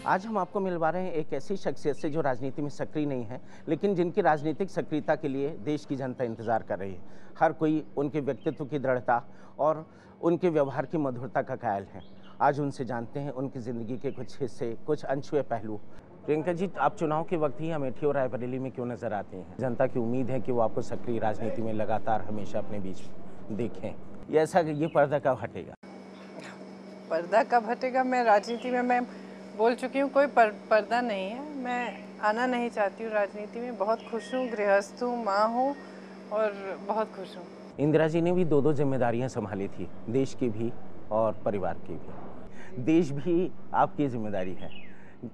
आज हम आपको मिलवा रहे हैं एक ऐसी शख्सियत से जो राजनीति में सक्रिय नहीं है, लेकिन जिनकी राजनीतिक सक्रियता के लिए देश की जनता इंतजार कर रही है। हर कोई उनके व्यक्तित्व की दृढ़ता और उनके व्यवहार की मधुरता का कायल है। आज उनसे जानते हैं उनकी ज़िंदगी के कुछ हिस्से, कुछ अनछुए पहलू। प्रियंका जी, आप चुनाव के वक्त ही अमेठी और रायबरेली में क्यों नजर आती हैं? जनता की उम्मीद है कि वो आपको सक्रिय राजनीति में लगातार हमेशा अपने बीच देखें। ये पर्दा कब हटेगा? पर्दा कब हटेगा? मैं राजनीति में मैं बोल चुकी हूँ, कोई पर्दा नहीं है। मैं आना नहीं चाहती हूँ राजनीति में। बहुत खुश हूँ, गृहस्थ हूँ, माँ हूँ और बहुत खुश हूँ। इंदिरा जी ने भी दो जिम्मेदारियां संभाली थी, देश की भी और परिवार की भी। देश भी आपकी जिम्मेदारी है,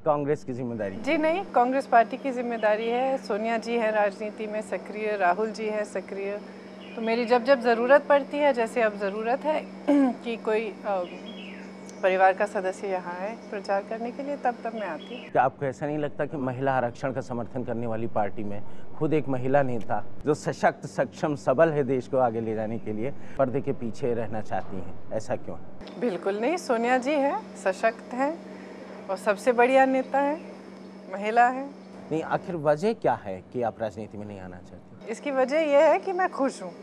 कांग्रेस की जिम्मेदारी? जी नहीं, कांग्रेस पार्टी की जिम्मेदारी है। सोनिया जी है राजनीति में सक्रिय, राहुल जी है सक्रिय। तो मेरी जब जब ज़रूरत पड़ती है, जैसे अब ज़रूरत है कि कोई परिवार का सदस्य यहाँ है प्रचार करने के लिए, तब मैं आती हूँ। क्या आपको ऐसा नहीं लगता कि महिला आरक्षण का समर्थन करने वाली पार्टी में खुद एक महिला नेता जो सशक्त, सक्षम, सबल है देश को आगे ले जाने के लिए, पर्दे के पीछे रहना चाहती हैं? ऐसा क्यों? बिल्कुल नहीं, सोनिया जी है, सशक्त हैं और सबसे बढ़िया नेता है, महिला है। नहीं, आखिर वजह क्या है कि आप राजनीति में नहीं आना चाहती? इसकी वजह यह है कि मैं खुश हूँ।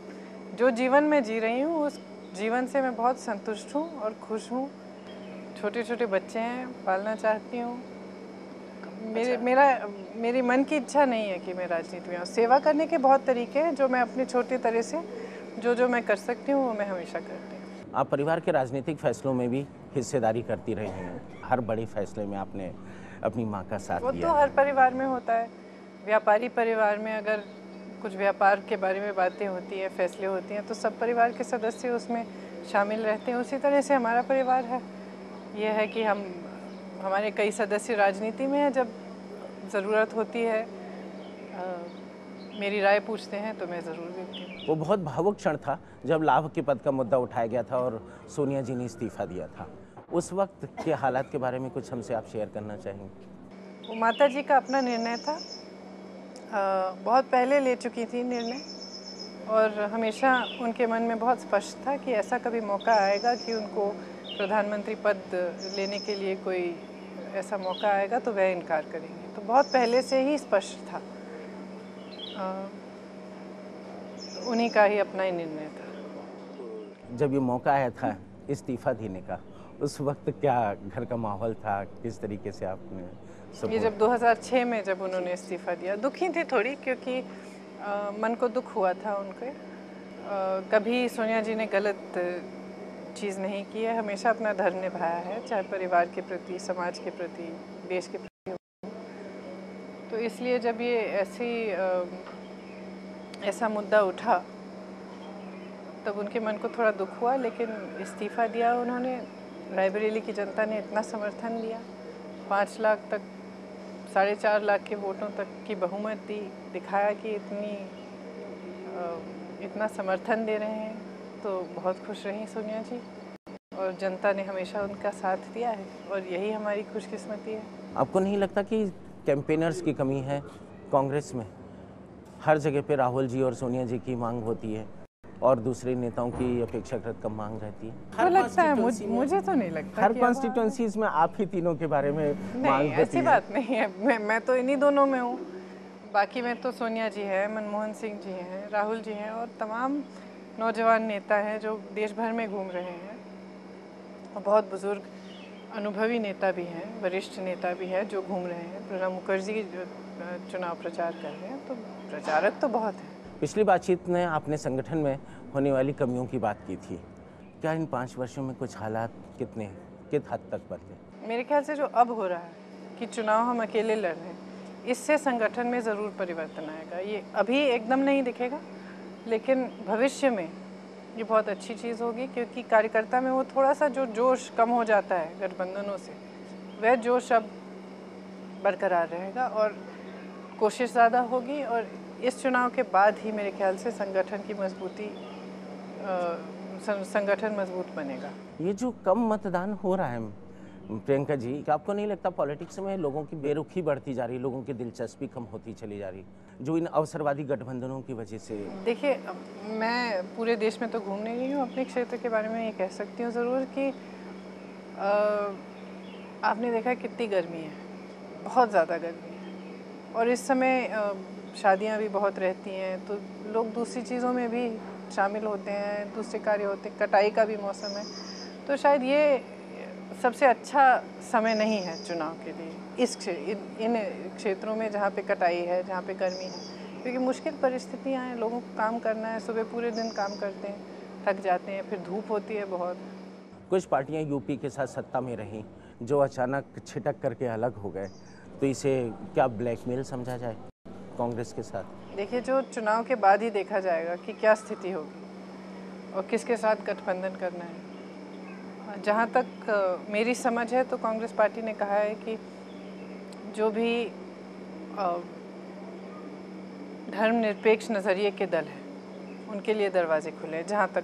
जो जीवन में जी रही हूँ, उस जीवन से मैं बहुत संतुष्ट हूँ और खुश हूँ। छोटे छोटे बच्चे हैं, पालना चाहती हूँ। मेरी मन की इच्छा नहीं है कि मैं राजनीति में आऊँ। सेवा करने के बहुत तरीके हैं, जो मैं अपने छोटे तरह से जो मैं कर सकती हूँ वो मैं हमेशा करती हूँ। आप परिवार के राजनीतिक फैसलों में भी हिस्सेदारी करती रही हैं। हर बड़े फैसले में आपने अपनी माँ का साथ वो दिया तो है। हर परिवार में होता है। व्यापारी परिवार में अगर कुछ व्यापार के बारे में बातें होती हैं, फैसले होती हैं, तो सब परिवार के सदस्य उसमें शामिल रहते हैं। उसी तरह से हमारा परिवार है। यह है कि हमारे कई सदस्य राजनीति में हैं। जब ज़रूरत होती है, मेरी राय पूछते हैं तो मैं ज़रूर देती हूँ। वो बहुत भावुक क्षण था जब लाभ के पद का मुद्दा उठाया गया था और सोनिया जी ने इस्तीफा दिया था। उस वक्त के हालात के बारे में कुछ हमसे आप शेयर करना चाहेंगे? वो माता जी का अपना निर्णय था। बहुत पहले ले चुकी थी निर्णय और हमेशा उनके मन में बहुत स्पष्ट था कि ऐसा कभी मौका आएगा कि उनको प्रधानमंत्री पद लेने के लिए कोई ऐसा मौका आएगा तो वह इनकार करेंगे। तो बहुत पहले से ही स्पष्ट था। उन्हीं का ही अपना ही निर्णय था। जब ये मौका आया था इस्तीफा देने का, उस वक्त क्या घर का माहौल था? किस तरीके से आपने ये जब 2006 में जब उन्होंने इस्तीफा दिया, दुखी थी थोड़ी, क्योंकि मन को दुख हुआ था उनके। कभी सोनिया जी ने गलत चीज़ नहीं की है, हमेशा अपना धर्म निभाया है, चाहे परिवार के प्रति, समाज के प्रति, देश के प्रति। तो इसलिए जब ये ऐसा मुद्दा उठा तब उनके मन को थोड़ा दुख हुआ, लेकिन इस्तीफा दिया उन्होंने। रायबरेली की जनता ने इतना समर्थन दिया, 5 लाख तक, 4.5 लाख के वोटों तक की बहुमत दी, दिखाया कि इतना समर्थन दे रहे हैं। तो बहुत खुश रही सोनिया जी और जनता ने हमेशा उनका साथ दिया है और यही हमारी खुशकिस्मती है। आपको नहीं लगता कि कैंपेनर्स की कमी है कांग्रेस में? हर जगह पे राहुल जी और सोनिया जी की मांग होती है और दूसरे नेताओं की अपेक्षाकृत कम मांग रहती है। तो लगता है, मुझे तो नहीं लगता। हर कॉन्स्टिट्यूंसीज में आप ही तीनों के बारे में मांग होती है। ऐसी बात नहीं है। मैं तो इन्हीं दोनों में हूँ। बाकी में तो सोनिया जी है, मनमोहन सिंह जी हैं, राहुल जी हैं और तमाम नौजवान नेता हैं जो देश भर में घूम रहे हैं। और बहुत बुजुर्ग अनुभवी नेता भी हैं, वरिष्ठ नेता भी हैं जो घूम रहे हैं। प्रणब मुखर्जी चुनाव प्रचार कर रहे हैं, तो प्रचारक तो बहुत हैं। पिछली बातचीत में आपने संगठन में होने वाली कमियों की बात की थी। क्या इन 5 वर्षों में कुछ हालात किस हद तक बदले? मेरे ख्याल से जो अब हो रहा है कि चुनाव हम अकेले लड़ रहे हैं, इससे संगठन में ज़रूर परिवर्तन आएगा। ये अभी एकदम नहीं दिखेगा, लेकिन भविष्य में ये बहुत अच्छी चीज़ होगी, क्योंकि कार्यकर्ता में वो थोड़ा सा जो जोश कम हो जाता है गठबंधनों से, वह जोश अब बरकरार रहेगा और कोशिश ज़्यादा होगी। और इस चुनाव के बाद ही मेरे ख्याल से संगठन मजबूत बनेगा। ये जो कम मतदान हो रहा है प्रियंका जी, क्या आपको नहीं लगता पॉलिटिक्स में लोगों की बेरुखी बढ़ती जा रही है, लोगों की दिलचस्पी कम होती चली जा रही, जो इन अवसरवादी गठबंधनों की वजह से? देखिए, मैं पूरे देश में तो घूम नहीं रही हूँ। अपने क्षेत्र के बारे में ये कह सकती हूँ ज़रूर कि आपने देखा कितनी गर्मी है। बहुत ज़्यादा गर्मी है और इस समय शादियां भी बहुत रहती हैं, तो लोग दूसरी चीज़ों में भी शामिल होते हैं, दूसरे कार्य होते हैं, कटाई का भी मौसम है, तो शायद ये सबसे अच्छा समय नहीं है चुनाव के लिए इन क्षेत्रों में जहाँ पे कटाई है, जहाँ पे गर्मी है, क्योंकि मुश्किल परिस्थितियाँ हैं, लोगों को काम करना है, सुबह पूरे दिन काम करते हैं, थक जाते हैं, फिर धूप होती है बहुत। कुछ पार्टियां यूपी के साथ सत्ता में रहीं जो अचानक छिटक करके अलग हो गए, तो इसे क्या ब्लैकमेल समझा जाए कांग्रेस के साथ? देखिए, जो चुनाव के बाद ही देखा जाएगा कि क्या स्थिति होगी और किसके साथ गठबंधन करना है। जहाँ तक मेरी समझ है तो कांग्रेस पार्टी ने कहा है कि जो भी धर्मनिरपेक्ष नज़रिए के दल हैं उनके लिए दरवाजे खुले हैं, जहाँ तक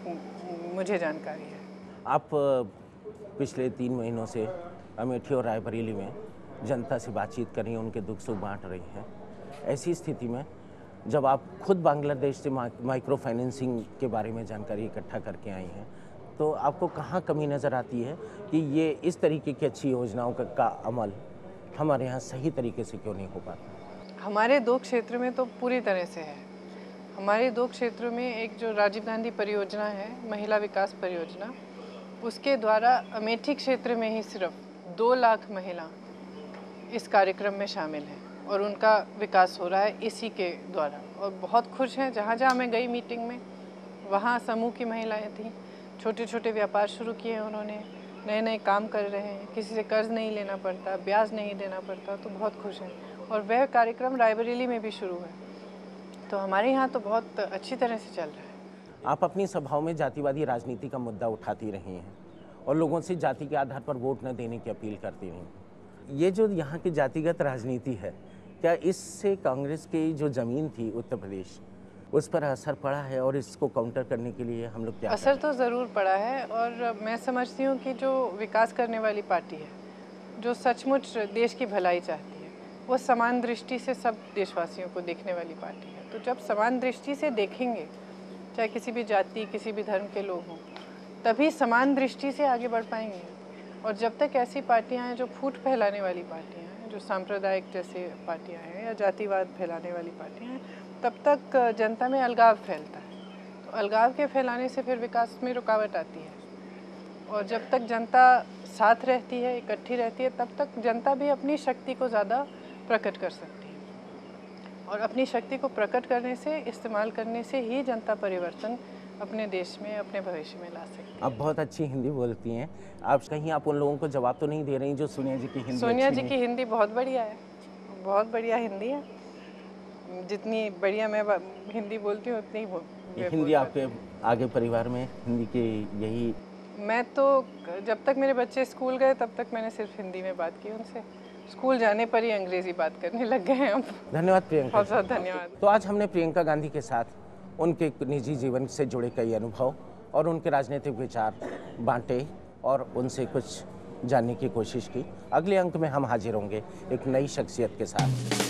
मुझे जानकारी है। आप पिछले 3 महीनों से अमेठी और रायबरेली में जनता से बातचीत कर रही हैं, उनके दुख सुख बांट रही हैं। ऐसी स्थिति में जब आप खुद बांग्लादेश से माइक्रो फाइनेंसिंग के बारे में जानकारी इकट्ठा करके आई हैं, तो आपको कहाँ कमी नज़र आती है कि ये इस तरीके की अच्छी योजनाओं का अमल हमारे यहाँ सही तरीके से क्यों नहीं हो पाता? हमारे 2 क्षेत्र में तो पूरी तरह से है। हमारे 2 क्षेत्रों में एक जो राजीव गांधी परियोजना है, महिला विकास परियोजना, उसके द्वारा अमेठी क्षेत्र में ही सिर्फ 2 लाख महिला इस कार्यक्रम में शामिल हैं और उनका विकास हो रहा है इसी के द्वारा, और बहुत खुश हैं। जहाँ जहाँ मैं गई मीटिंग में, वहाँ समूह की महिलाएं थीं, छोटे छोटे व्यापार शुरू किए हैं उन्होंने, नए नए काम कर रहे हैं, किसी से कर्ज नहीं लेना पड़ता, ब्याज नहीं देना पड़ता, तो बहुत खुश हैं। और वह कार्यक्रम रायबरेली में भी शुरू है, तो हमारे यहाँ तो बहुत अच्छी तरह से चल रहा है। आप अपनी सभाओं में जातिवादी राजनीति का मुद्दा उठाती रही हैं और लोगों से जाति के आधार पर वोट न देने की अपील करती रही। ये जो यहाँ की जातिगत राजनीति है, क्या इससे कांग्रेस की जो ज़मीन थी उत्तर प्रदेश, उस पर असर पड़ा है? और इसको काउंटर करने के लिए हम लोग क्या असर तो ज़रूर पड़ा है, और मैं समझती हूँ कि जो विकास करने वाली पार्टी है, जो सचमुच देश की भलाई चाहती है, वो समान दृष्टि से सब देशवासियों को देखने वाली पार्टी है। तो जब समान दृष्टि से देखेंगे, चाहे किसी भी जाति, किसी भी धर्म के लोग हों, तभी समान दृष्टि से आगे बढ़ पाएंगे। और जब तक ऐसी पार्टियां हैं जो फूट फैलाने वाली पार्टियां हैं, जो सांप्रदायिक जैसे पार्टियां हैं या जातिवाद फैलाने वाली पार्टियां हैं, तब तक जनता में अलगाव फैलता है। तो अलगाव के फैलाने से फिर विकास में रुकावट आती है, और जब तक जनता साथ रहती है, इकट्ठी रहती है, तब तक जनता भी अपनी शक्ति को ज़्यादा प्रकट कर सकती है, और अपनी शक्ति को प्रकट करने से, इस्तेमाल करने से ही जनता परिवर्तन अपने देश में, अपने भविष्य में ला सकती है। आप बहुत अच्छी हिंदी बोलती हैं। आप कहीं आप उन लोगों को जवाब तो नहीं दे रही जो सोनिया जी की हिंदी? सोनिया जी की हिंदी बहुत बढ़िया है, बहुत बढ़िया हिंदी है। जितनी बढ़िया मैं हिंदी बोलती हूँ उतनी हिंदी आपके आगे परिवार में हिंदी के यही? मैं तो जब तक मेरे बच्चे स्कूल गए तब तक मैंने सिर्फ हिंदी में बात की उनसे। स्कूल जाने पर ही अंग्रेजी बात करने लग गए हैं अब। धन्यवाद प्रियंका। बहुत बहुत धन्यवाद। तो आज हमने प्रियंका गांधी के साथ उनके निजी जीवन से जुड़े कई अनुभव और उनके राजनीतिक विचार बांटे और उनसे कुछ जानने की कोशिश की। अगले अंक में हम हाजिर होंगे एक नई शख्सियत के साथ।